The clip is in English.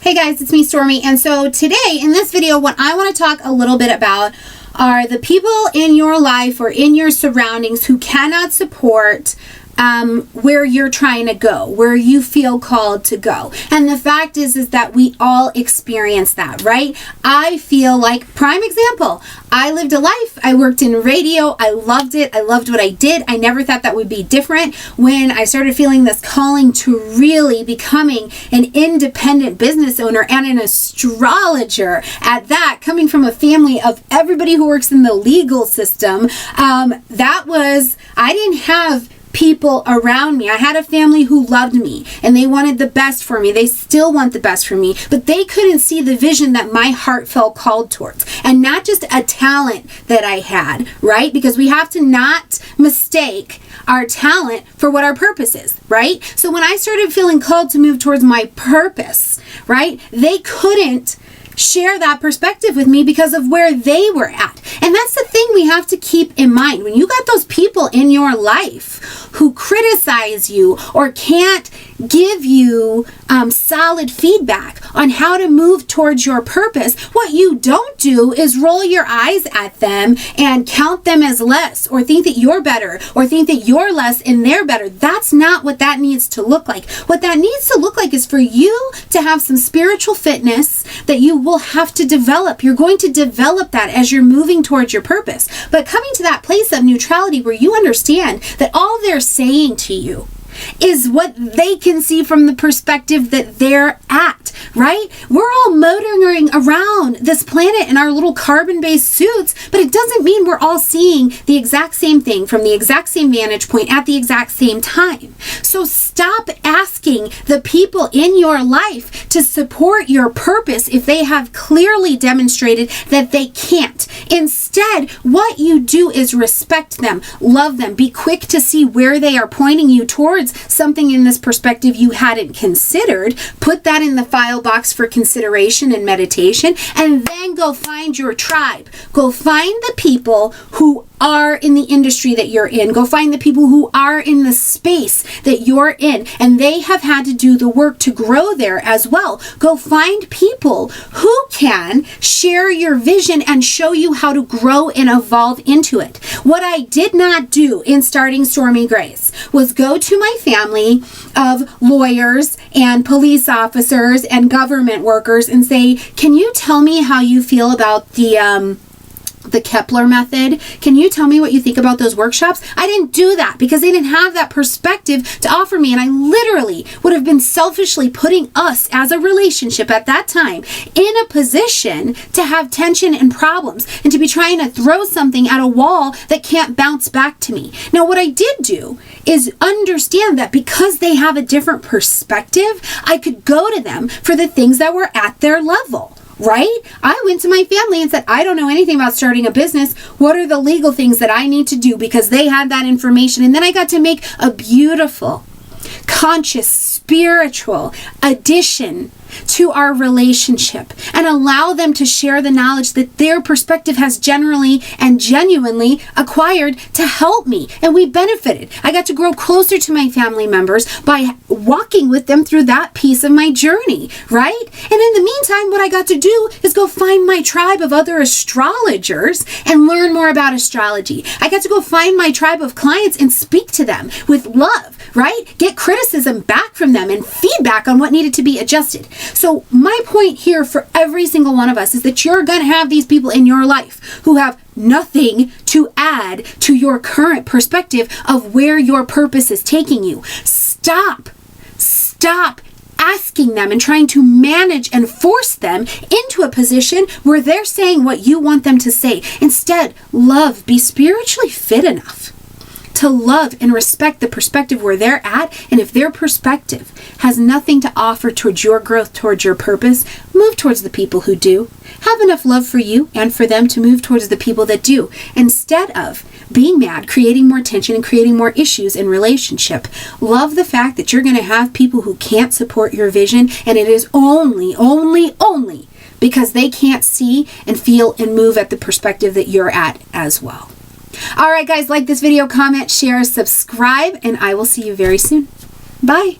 Hey guys, it's me, Stormy, and so today in this video what I want to talk a little bit about are the people in your life or in your surroundings who cannot support where you're trying to go, where you feel called to go. And the fact is that we all experience that, right? I feel like, prime example, I lived a life, I worked in radio, I loved it, I loved what I did, I never thought that would be different. When I started feeling this calling to really becoming an independent business owner and an astrologer at that, coming from a family of everybody who works in the legal system, I didn't have people around me. I had a family who loved me and they wanted the best for me. They still want the best for me, but they couldn't see the vision that my heart felt called towards, and not just a talent that I had, right? Because we have to not mistake our talent for what our purpose is, right? So when I started feeling called to move towards my purpose, right, they couldn't share that perspective with me because of where they were at. And that's the thing we have to keep in mind. When you got those people in your life who criticize you or can't give you solid feedback on how to move towards your purpose, what you don't do is roll your eyes at them and count them as less, or think that you're better, or think that you're less and they're better. That's not what that needs to look like. What that needs to look like is for you to have some spiritual fitness that you will have to develop. You're going to develop that as you're moving towards your purpose. But coming to that place of neutrality where you understand that all they're saying to you is what they can see from the perspective that they're at, right? We're all motoring around this planet in our little carbon-based suits, but it doesn't mean we're all seeing the exact same thing from the exact same vantage point at the exact same time. So stop asking the people in your life to support your purpose if they have clearly demonstrated that they can't. Instead, what you do is respect them, love them, be quick to see where they are pointing you towards something in this perspective you hadn't considered. Put that in the file box for consideration and meditation, and then go find your tribe. Go find the people who are in the industry that you're in. Go find the people who are in the space that you're in, and they have had to do the work to grow there as well. Go find people who can share your vision and show you how to grow and evolve into it. What I did not do in starting Stormy Grace was go to my family of lawyers and police officers and government workers and say, can you tell me how you feel about the Kepler method? Can you tell me what you think about those workshops? I didn't do that because they didn't have that perspective to offer me, and I literally would have been selfishly putting us as a relationship at that time in a position to have tension and problems and to be trying to throw something at a wall that can't bounce back to me. Now, what I did do is understand that because they have a different perspective, I could go to them for the things that were at their level. Right? I went to my family and said, I don't know anything about starting a business. What are the legal things that I need to do? Because they had that information. And then I got to make a beautiful, conscious, spiritual addition to our relationship and allow them to share the knowledge that their perspective has generally and genuinely acquired to help me. And we benefited. I got to grow closer to my family members by walking with them through that piece of my journey, right? And in the meantime, what I got to do is go find my tribe of other astrologers and learn more about astrology. I got to go find my tribe of clients and speak to them with love, right? Get criticism back from them and feedback on what needed to be adjusted. So my point here for every single one of us is that you're going to have these people in your life who have nothing to add to your current perspective of where your purpose is taking you. Stop asking them and trying to manage and force them into a position where they're saying what you want them to say. Instead, love, be spiritually fit enough to love and respect the perspective where they're at, and if their perspective has nothing to offer towards your growth, towards your purpose, move towards the people who do. Have enough love for you and for them to move towards the people that do, instead of being mad, creating more tension and creating more issues in relationship. Love the fact that you're going to have people who can't support your vision, and it is only because they can't see and feel and move at the perspective that you're at as well. All right, guys, like this video, comment, share, subscribe, and I will see you very soon. Bye.